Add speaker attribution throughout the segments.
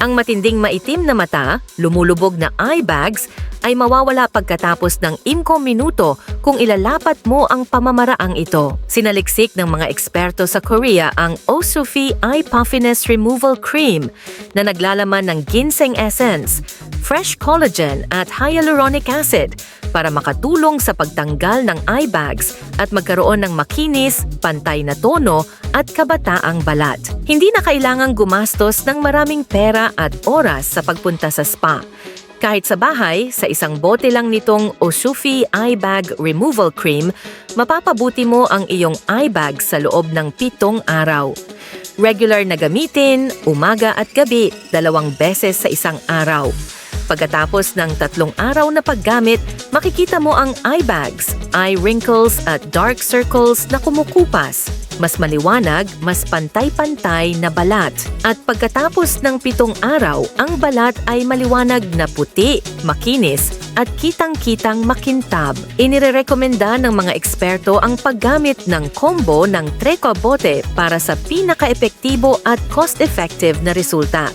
Speaker 1: Ang matinding maitim na mata, lumulubog na eye bags, ay mawawala pagkatapos ng 5 minuto kung ilalapat mo ang pamamaraang ito. Sinaliksik ng mga eksperto sa Korea ang Osofi Eye Puffiness Removal Cream na naglalaman ng ginseng essence, fresh collagen at hyaluronic acid para makatulong sa pagtanggal ng eye bags at magkaroon ng makinis, pantay na tono at kabataang balat. Hindi na kailangang gumastos ng maraming pera at oras sa pagpunta sa spa. Kahit sa bahay, sa isang bote lang nitong Osofi Eye Bag Removal Cream, mapapabuti mo ang iyong eye bag sa loob ng 7 araw. Regular na gamitin, umaga at gabi, 2 beses sa isang araw. Pagkatapos ng 3 araw na paggamit, makikita mo ang eye bags, eye wrinkles at dark circles na kumukupas. Mas maliwanag, mas pantay-pantay na balat. At pagkatapos ng 7 araw, ang balat ay maliwanag na puti, makinis, at kitang-kitang makintab. Inirekomenda ng mga eksperto ang paggamit ng combo ng Treco bote para sa pinaka-epektibo at cost-effective na resulta.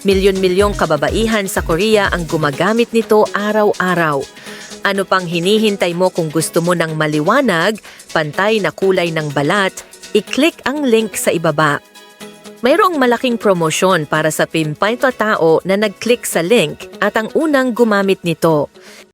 Speaker 1: Milyon-milyong kababaihan sa Korea ang gumagamit nito araw-araw. Ano pang hinihintay mo kung gusto mo ng maliwanag, pantay na kulay ng balat, i-click ang link sa ibaba. Mayroong malaking promosyon para sa 50 tao na nag-click sa link at ang unang gumamit nito.